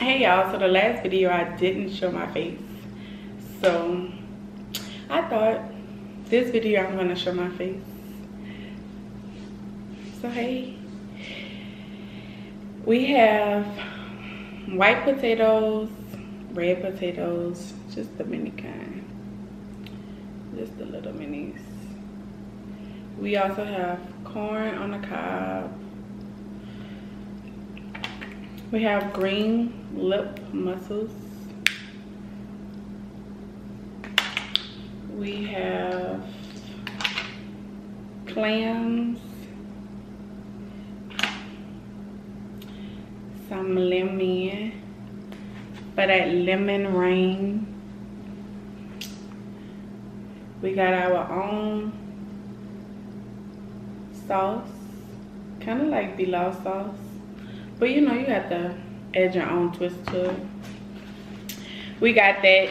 Hey y'all, so the last video I didn't show my face, so I thought this video I'm gonna show my face. So hey, we have white potatoes, red potatoes, just the mini kind, just the little minis. We also have corn on the cob. We have green lip mussels. We have clams, some lemon for that lemon rain. We got our own sauce, kind of like pilau sauce. But you know, you have to add your own twist to it. We got that.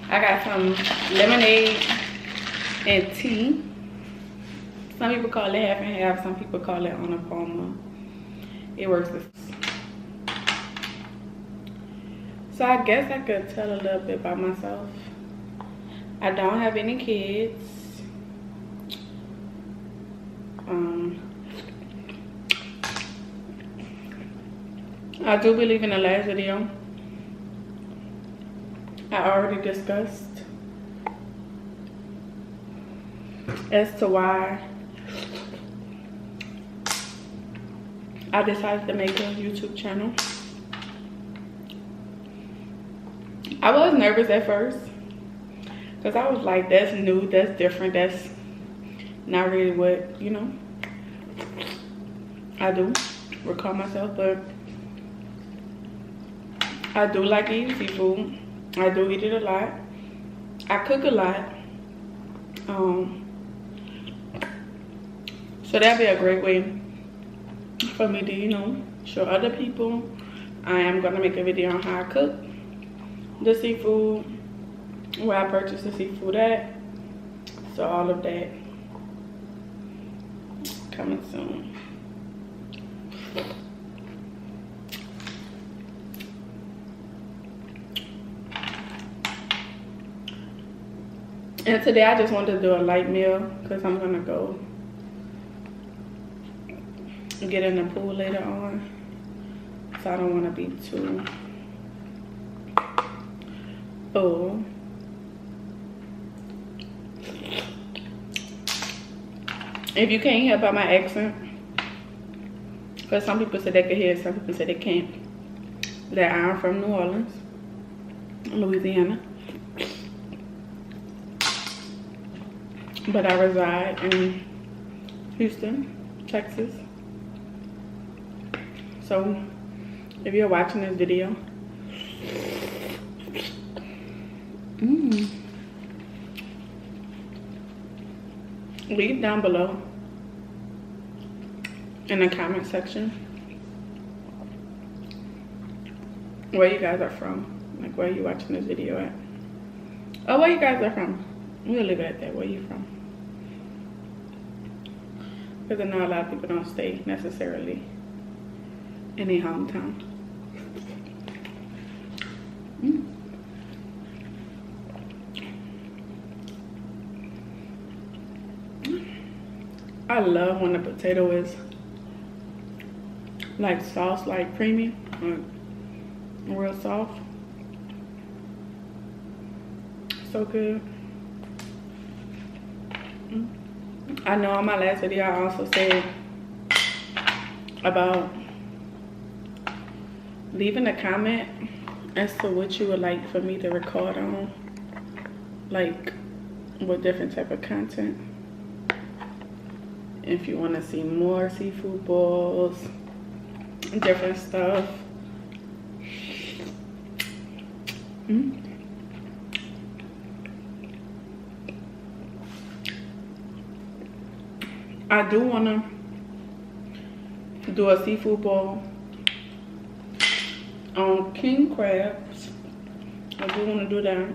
I got some lemonade and tea. Some people call it half and half. Some people call it on a palma. It works the same. So I guess I could tell a little bit about myself. I don't have any kids. I do believe in the last video I already discussed as to why I decided to make a YouTube channel. I was nervous at first because I was like, that's new, that's different, that's not really what, you know, I do recall myself, but I do like eating seafood. I do eat it a lot. I cook a lot. So that'd be a great way for me to, you know, show other people. I am gonna make a video on how I cook the seafood, where I purchase the seafood at. So all of that coming soon. And today I just wanted to do a light meal because I'm gonna go get in the pool later on. So I don't want to be too full. If you can't hear by my accent, because some people say they can hear, some people say they can't, that I'm from New Orleans, Louisiana. But I reside in Houston, Texas. So if you're watching this video, leave down below in the comment section where you guys are from, like where you watching this video at. Oh, where you guys are from. We'll leave it at that. Where you from? Because I know a lot of people don't stay necessarily in their hometown. I love when the potato is like sauce, like creamy, like real soft. So good. I know on my last video I also said about leaving a comment as to what you would like for me to record on, like what different type of content. If you want to see more seafood bowls, different stuff. I do want to do a seafood bowl on king crabs. I do want to do that.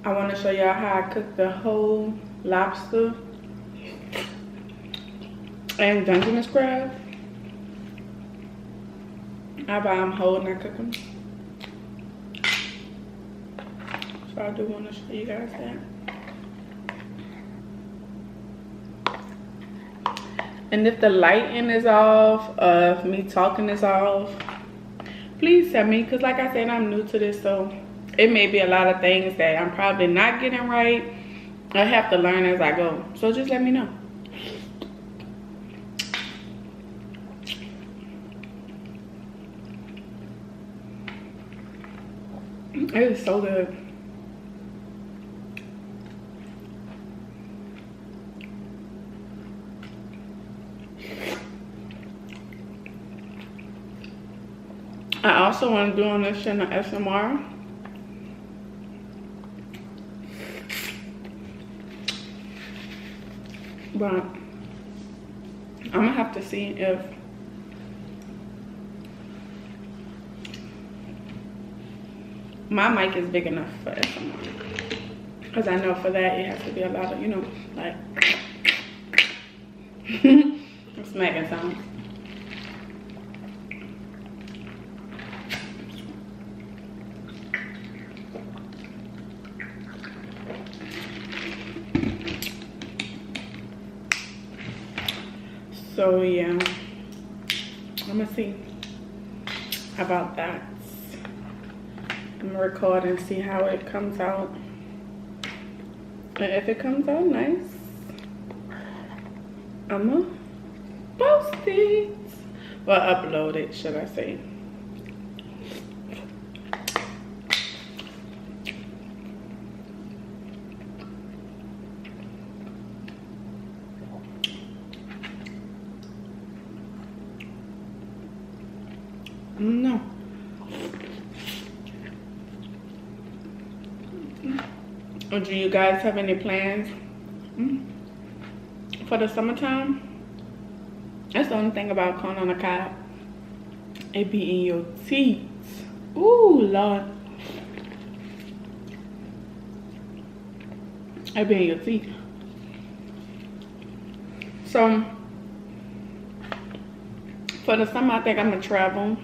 I want to show y'all how I cook the whole lobster. and Dungeness crab. I buy them whole and I cook them. So I do want to show you guys that. And if the lighting is off, if me talking is off, please tell me, because like I said, I'm new to this, so it may be a lot of things that I'm probably not getting right. I have to learn as I go, so just let me know. It is so good. I also want to do on this channel SMR. But I'm gonna have to see if my mic is big enough for SMR. Because I know for that it has to be a lot of, you know, like smacking sounds. So yeah, I'm gonna see about that. I'm gonna record and see how it comes out. And if it comes out nice, I'm gonna post it. Well, upload it, should I say. No. Or do you guys have any plans for the summertime? That's the only thing about corn on the cob. It be in your teeth. Ooh, Lord. It be in your teeth. So, for the summer, I think I'm gonna travel.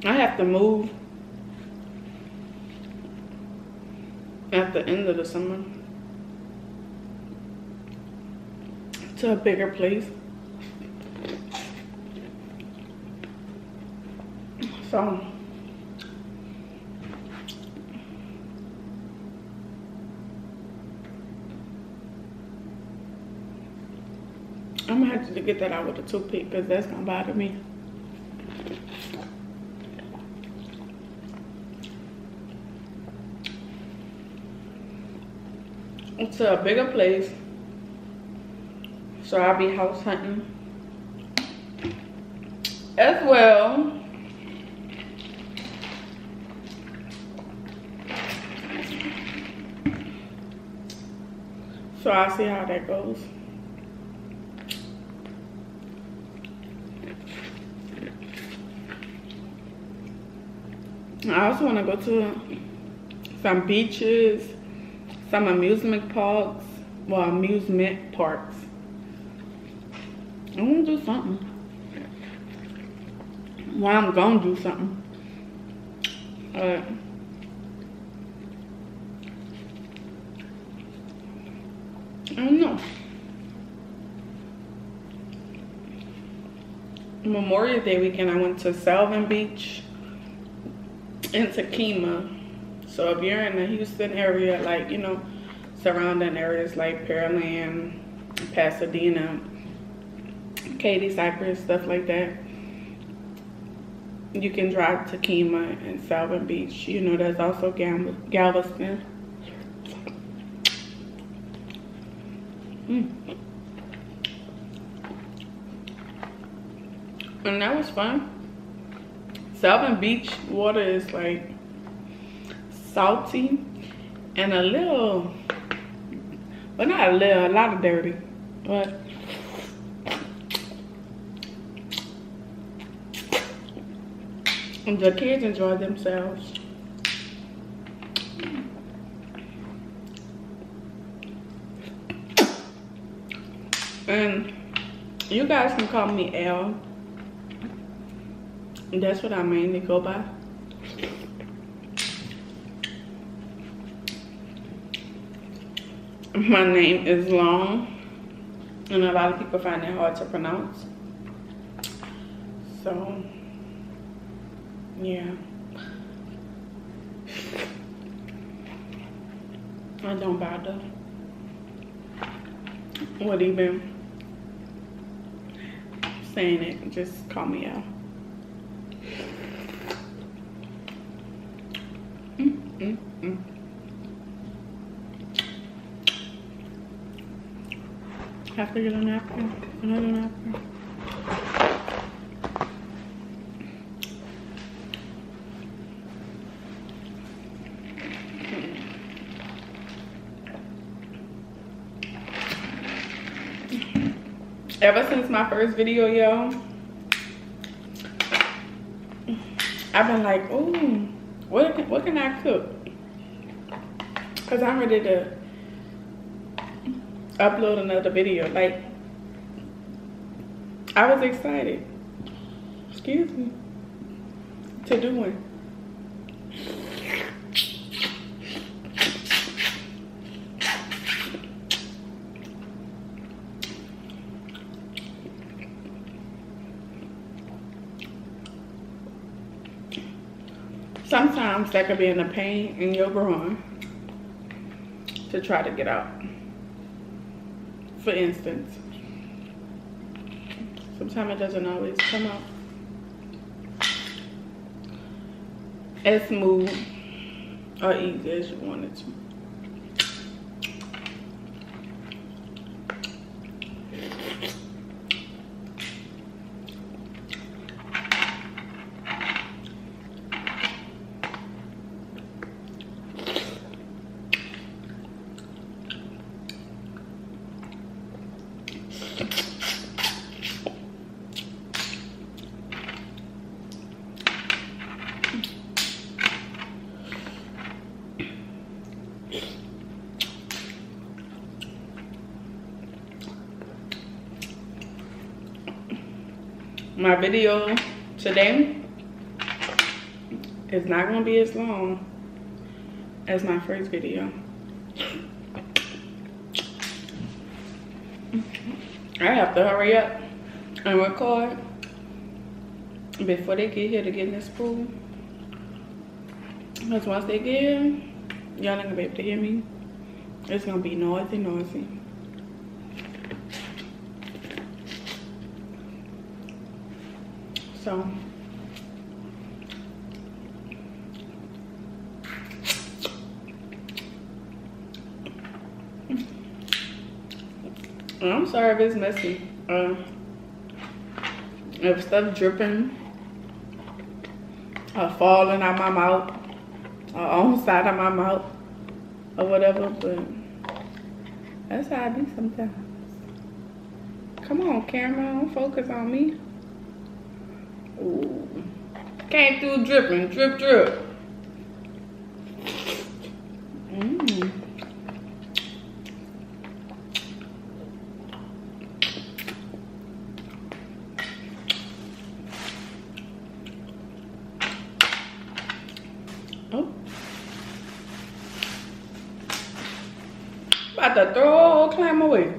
I have to move at the end of the summer to a bigger place. So I'm gonna have to get that out with a toothpick because that's gonna bother me. To a bigger place, so I'll be house hunting as well. So I'll see how that goes. I also want to go to some beaches, some amusement parks. Well, amusement parks. I want to do something. Well, I'm going to do something. I don't know. Memorial Day weekend, I went to Salvin Beach in Takima. So if you're in the Houston area, like, you know, surrounding areas like Pearland, Pasadena, Katy, Cypress, stuff like that, you can drive to Takima and Salvin Beach. You know, there's also Galveston. And that was fun. Salvin Beach water is like salty and a little, but not a little, a lot of dirty. But the kids enjoyed themselves. And you guys can call me L. That's what I mainly go by. My name is long, and a lot of people find it hard to pronounce. So, yeah. I don't bother with even saying it. Just call me out. Have to get a napkin. Another napkin. Ever since my first video, y'all, I've been like, oh, what can I cook? Cause I'm ready to upload another video. Like, I was excited, excuse me, to do one. Sometimes that could be in a pain in your groin to try to get out. For instance, sometimes it doesn't always come out as smooth or easy as you want it to. My video today is not going to be as long as my first video. I have to hurry up and record before they get here to get in this pool. Because once they get here, y'all not going to be able to hear me. It's going to be noisy. So, I'm sorry if it's messy. If stuff dripping or falling out my mouth or on the side of my mouth or whatever, but that's how I be sometimes. Come on, camera, don't focus on me. Ooh. Came through dripping, drip. Oh. About to throw a whole clam away.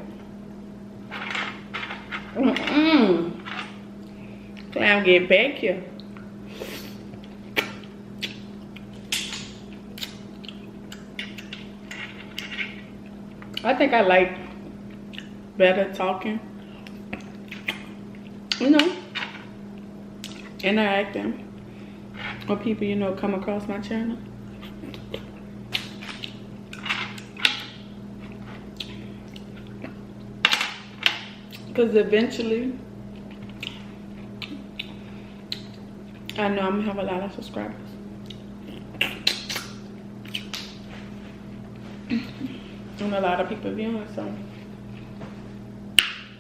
Clam get back here. I think I like better talking, you know, interacting with people, you know, come across my channel. Because eventually, I know I'm gonna have a lot of subscribers. And a lot of people viewing, so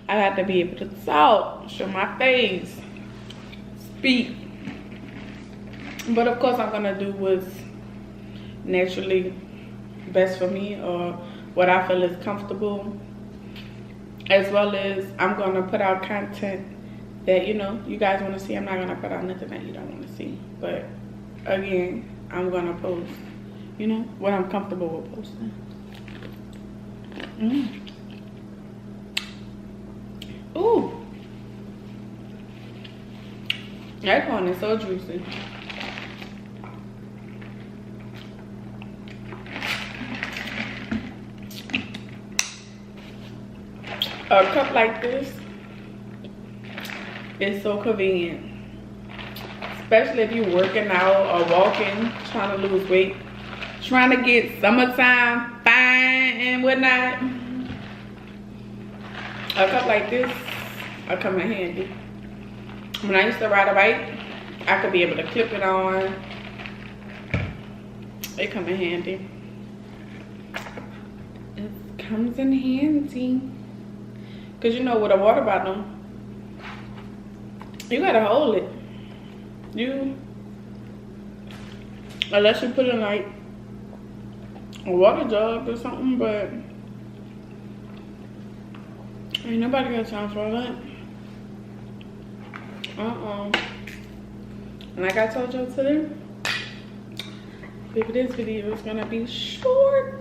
I have to be able to talk, show my face, speak. But of course, I'm gonna do what's naturally best for me, or what I feel is comfortable as well as I'm gonna put out content that, you know, you guys want to see. I'm not gonna put out nothing that you don't want to see, but again, I'm gonna post, you know, what I'm comfortable with posting. Ooh, that corn is so juicy. A cup like this is so convenient, especially if you're working out or walking, trying to lose weight, trying to get summertime fine and whatnot. A cup like this will come in handy. When I used to ride a bike, I could be able to clip it on. It come in handy. It comes in handy. Cause you know, with a water bottle, you gotta hold it. Unless you put in like a water jug or something, but ain't nobody got time for that. And like I told y'all today, maybe this video is gonna be short.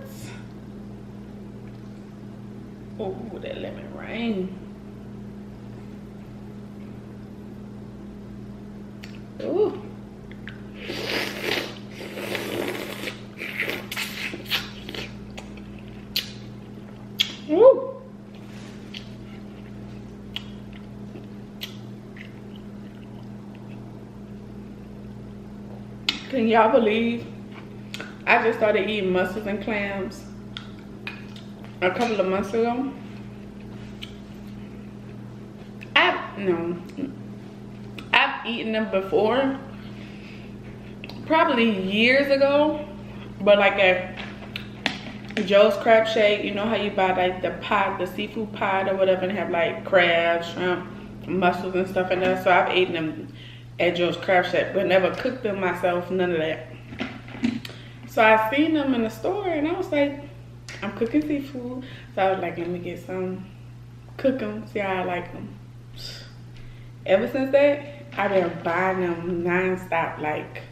Oh, that lemon rain. Ooh. Ooh. Can y'all believe I just started eating mussels and clams a couple of months ago? I've eaten them before, probably years ago, but like at Joe's Crab Shack, you know how you buy like the pot, the seafood pot or whatever, and have like crabs, shrimp, mussels and stuff in there. So I've eaten them at Joe's Crab Shack, but never cooked them myself, none of that. So I seen them in the store and I was like, I'm cooking seafood. So I was like, let me get some, cook them, see how I like them. Ever since that, I've been buying them non-stop. Like,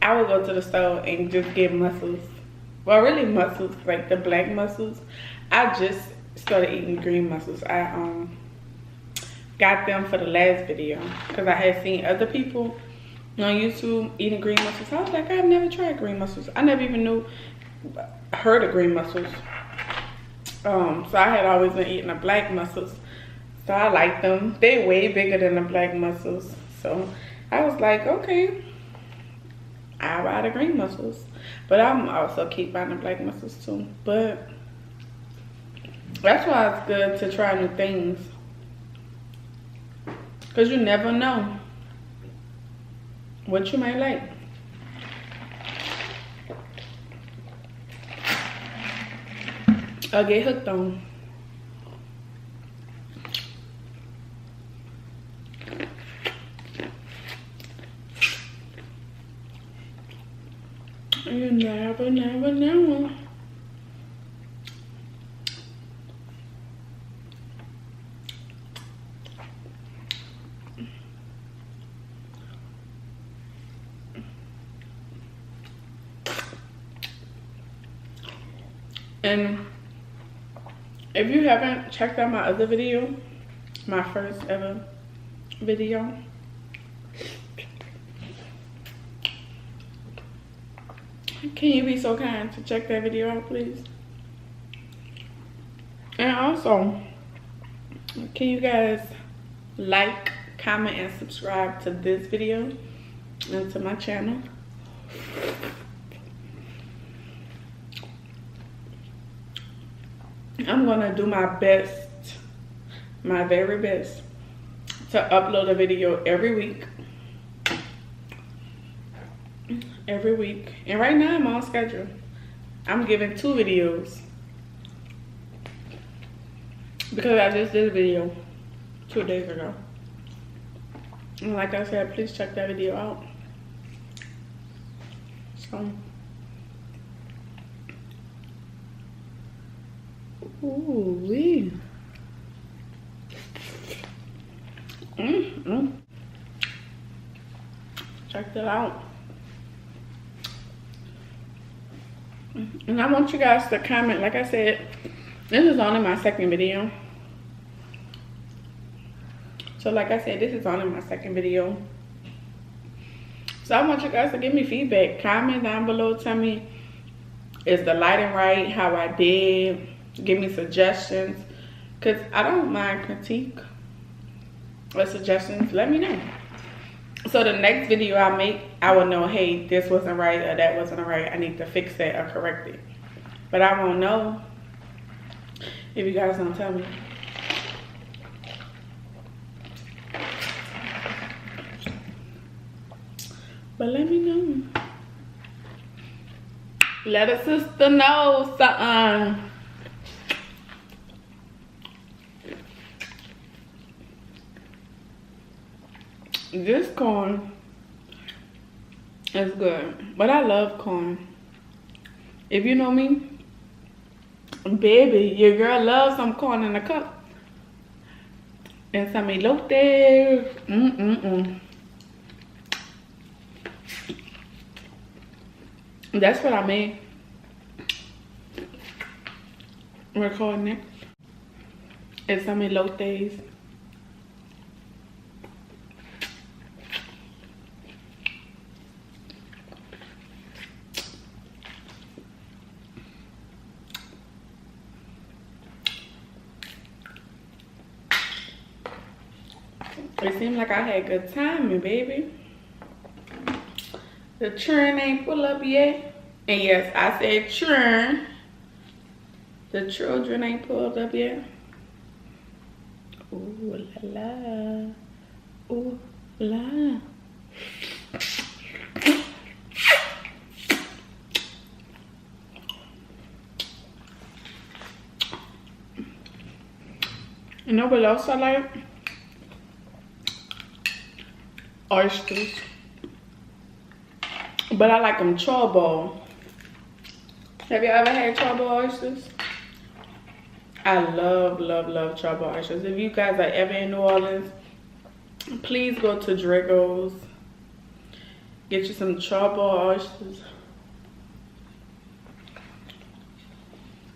I would go to the store and just get mussels. Well, really mussels, like the black mussels. I just started eating green mussels. I got them for the last video because I had seen other people on YouTube eating green mussels. I was like, I've never tried green mussels. I never even heard of green mussels. So I had always been eating the black mussels. So I like them. They way bigger than the black mussels. So I was like, okay, I'll buy the green mussels. But I'm also keep buying the black mussels too. But that's why it's good to try new things. Because you never know what you might like. I'll get hooked on. You never know. And if you haven't checked out my other video, my first ever video, can you be so kind to check that video out, please? And also, can you guys like, comment, and subscribe to this video and to my channel? I'm gonna do my best, my very best, to upload a video every week. Every week. And right now I'm on schedule. I'm giving 2 videos because I just did a video 2 days ago. And like I said, please check that video out. So, ooh wee. Check that out. And I want you guys to comment. Like I said, this is only my second video. So like I said, this is only my second video. So I want you guys to give me feedback. Comment down below. Tell me, is the lighting right? How I did. Give me suggestions. Because I don't mind critique or suggestions. Let me know. So the next video I make, I will know, hey, this wasn't right or that wasn't right. I need to fix that or correct it. But I won't know if you guys don't tell me. But let me know. Let a sister know something. This corn is good, but I love corn. If you know me, baby, your girl loves some corn in a cup. And some elote. That's what I made. Recording it. And some elotes. It seemed like I had good timing, baby. The churn ain't pull up yet. And yes, I said churn. The children ain't pulled up yet. Ooh la la. Ooh la. You know what else I like? Oysters. But I like them charbol. Have you ever had charbol oysters? I love, love, love charbol oysters. If you guys are ever in New Orleans, please go to Drago's. Get you some charbol oysters.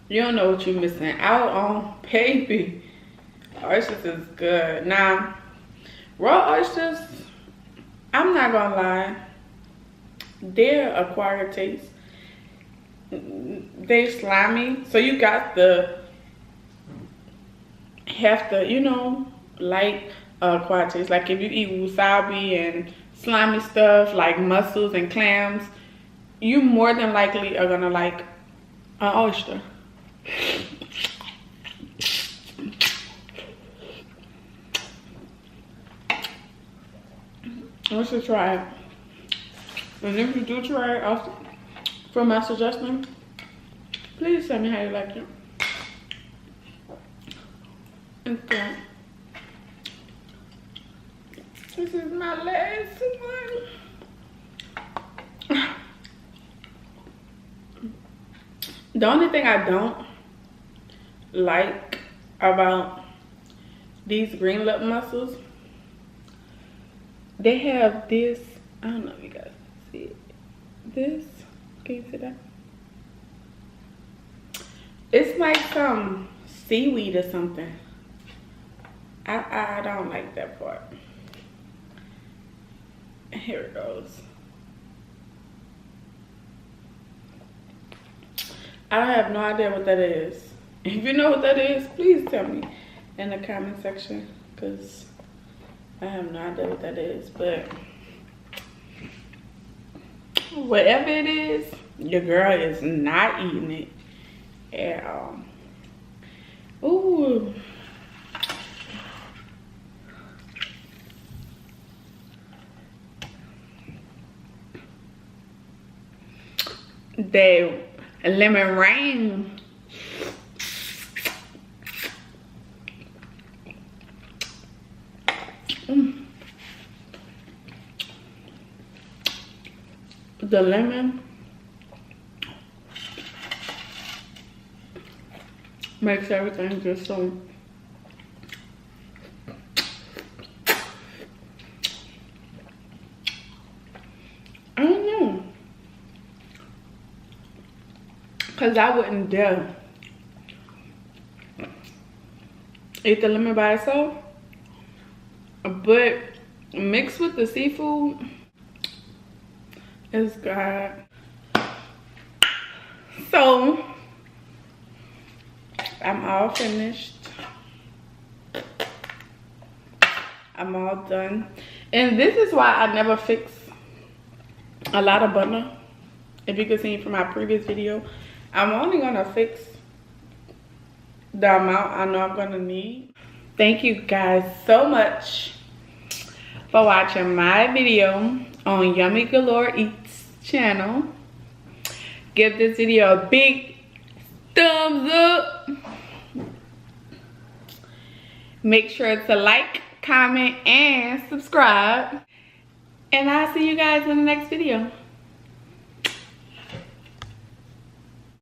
You don't know what you're missing out on, baby. Oysters is good. Now, raw oysters, I'm not gonna lie, they're acquired taste. They're slimy, so you got to have to, you know, like acquired taste. Like if you eat wasabi and slimy stuff like mussels and clams, you more than likely are gonna like an oyster. You should try it. And if you do try it, also, for my suggestion, please tell me how you like it. Okay. This is my last one. The only thing I don't like about these green lip mussels, they have this, I don't know if you guys can see it. This, can you see that? It's like some seaweed or something. I don't like that part. Here it goes. I have no idea what that is. If you know what that is, please tell me in the comment section, because I have no idea what that is. But whatever it is, your girl is not eating it at all. Ooh. The lemon rain. The lemon makes everything just so Cause I wouldn't dare eat the lemon by itself. But mixed with the seafood, it's good. So I'm all finished. I'm all done. And this is why I never fix a lot of butter. If you can see from my previous video, I'm only gonna fix the amount I know I'm gonna need. Thank you guys so much for watching my video on YummyGalore Eats channel. Give this video a big thumbs up. Make sure to like, comment, and subscribe. And I'll see you guys in the next video.